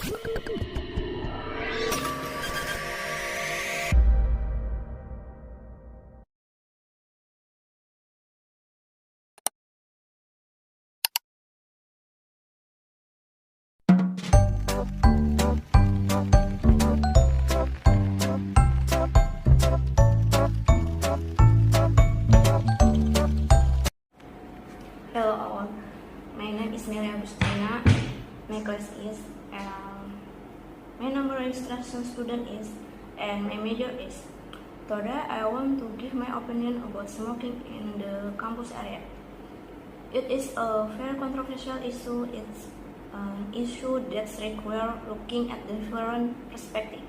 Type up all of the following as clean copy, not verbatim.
Hello all, my name is Nelia Agustina, my class is my number registration student is, and my major is. Today I want to give my opinion about smoking in the campus area. It is a very controversial issue. It's an issue that requires looking at different perspectives.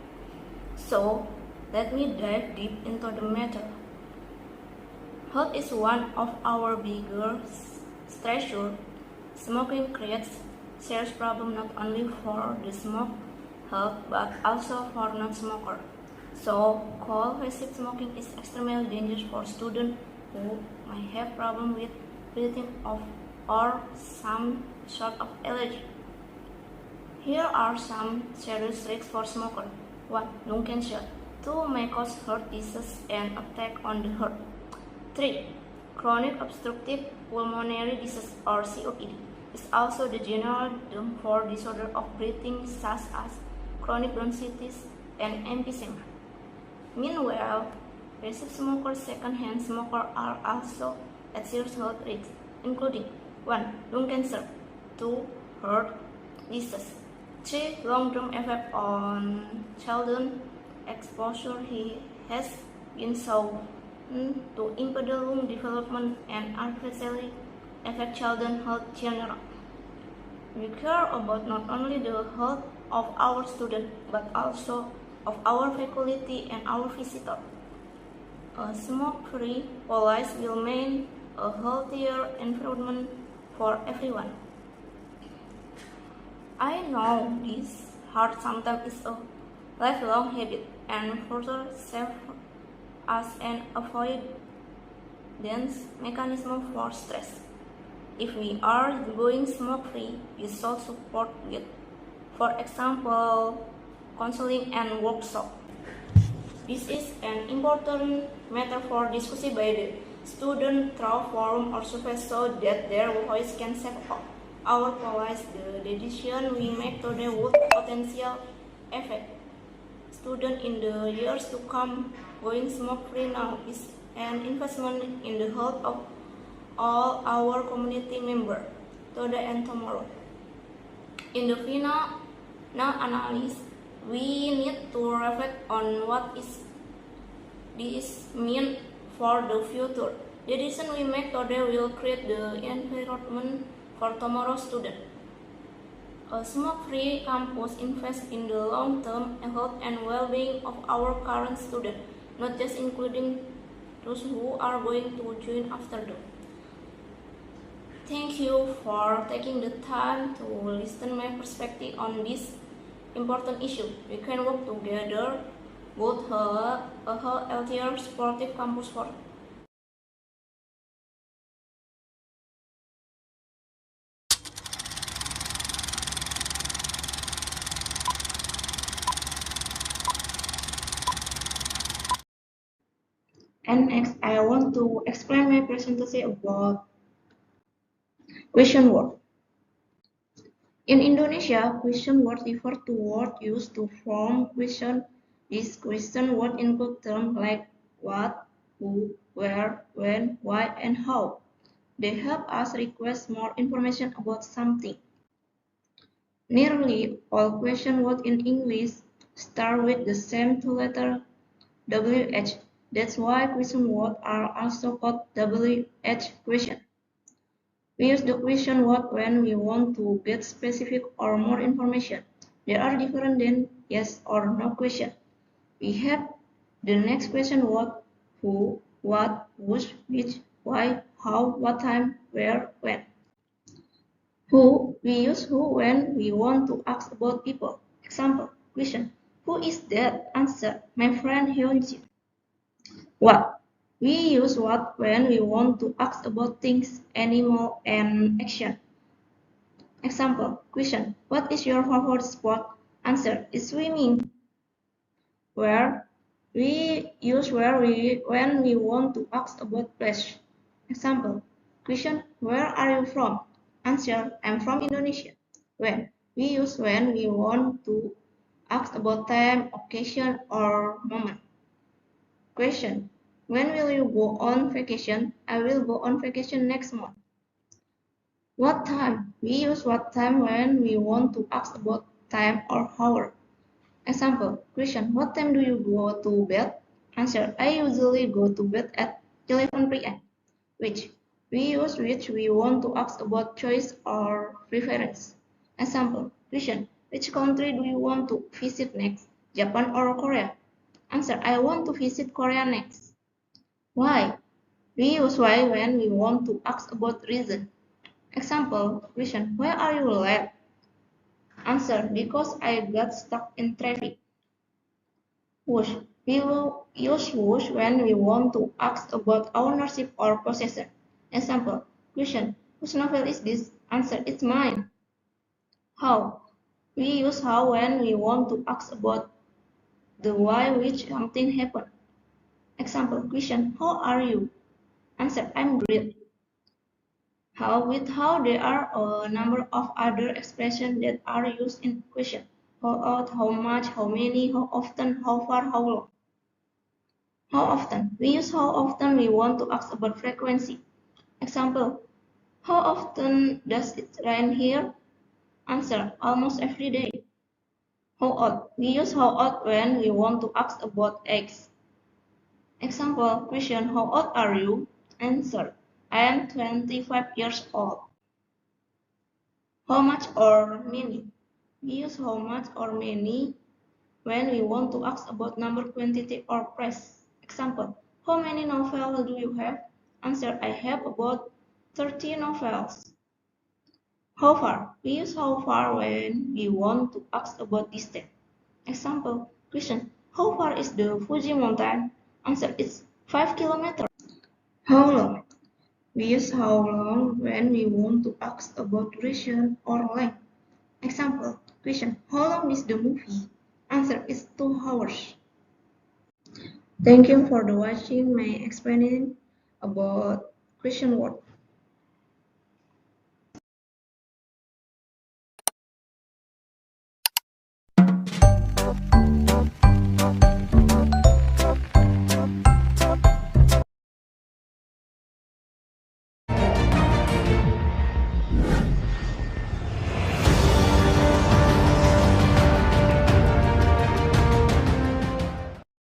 So let me dive deep into the matter. Health is one of our biggest stressors. Smoking creates serious problem not only for the smoke health but also for non-smokers. So, cold-passive smoking is extremely dangerous for students who might have problem with breathing or some sort of allergy. Here are some serious risks for smokers. 1. Lung cancer. 2. May cause heart disease and attack on the heart. 3. Chronic obstructive pulmonary disease or COPD is also the general term for disorder of breathing such as chronic bronchitis and emphysema. Meanwhile, passive smokers, second-hand smokers are also at serious health risks, including 1. Lung cancer, 2. Heart disease, 3. Long-term effect on children. Exposure has been shown to impede lung development and adversely affect children's health general. We care about not only the health of our students but also of our faculty and our visitors. A smoke-free college will mean a healthier environment for everyone. I know this hard sometimes is a lifelong habit and further serve as an avoidance mechanism for stress. If we are going smoke-free, we should support with, for example, counseling and workshop. This is an important matter for discussion by the student through forum or survey so that their voice can shape our college. The decision we make today would potential affect students in the years to come. Going smoke-free now is an investment in the health of all our community members today and tomorrow. In the final analysis, we need to reflect on what this mean for the future. The decision we make today will create the environment for tomorrow's students. A smoke-free campus invests in the long-term health and well-being of our current students, not just including those who are going to join after them. Thank you for taking the time to listen my perspective on this important issue. We can work together, build a healthier, supportive campus for. And next, I want to explain my presentation about question word. In Indonesia, question word refer to word used to form question. These question word include terms like what, who, where, when, why, and how. They help us request more information about something. Nearly all question words in English start with the same two-letter WH. That's why question words are also called WH question. We use the question word when we want to get specific or more information. There are different than yes or no question. We have the next question word who, what, which, why, how, what time, where, when. Who, we use who when we want to ask about people. Example, question, who is that? Answer, my friend Hyunjin. What, we use what when we want to ask about things, animal, and action. Example, question, what is your favorite sport? Answer is swimming. Where we use when we want to ask about place. Example. Question. Where are you from? Answer. I'm from Indonesia. When we use when we want to ask about time, occasion, or moment. Question. When will you go on vacation? I will go on vacation next month. What time? We use what time when we want to ask about time or hour. Example. Question. What time do you go to bed? Answer. I usually go to bed at 11 p.m. Which? We use which we want to ask about choice or preference. Example. Question. Which country do you want to visit next? Japan or Korea? Answer. I want to visit Korea next. Why? We use why when we want to ask about reason. Example. Question. Why are you late? Answer. Because I got stuck in traffic. Whoosh. We will use whoosh when we want to ask about ownership or possession. Example. Question. Whose novel is this? Answer. It's mine. How? We use how when we want to ask about the why which something happened. Example. Question. How are you? Answer. I'm great. How with how there are a number of other expressions that are used in question. How old, how much, how many, how often, how far, how long. How often? We use how often we want to ask about frequency. Example. How often does it rain here? Answer. Almost every day. How old? We use how old when we want to ask about age. Example. Question. How old are you? Answer. I am 25 years old. How much or many? We use how much or many when we want to ask about number, quantity, or price. Example. How many novels do you have? Answer. I have about 30 novels. How far? We use how far when we want to ask about distance. Example. Question. How far is the Fuji mountain? Answer. It's 5 kilometers. How long? We use how long when we want to ask about duration or length. Example. Question. How long is the movie? Answer is 2 hours. Thank you for watching my explaining about question word.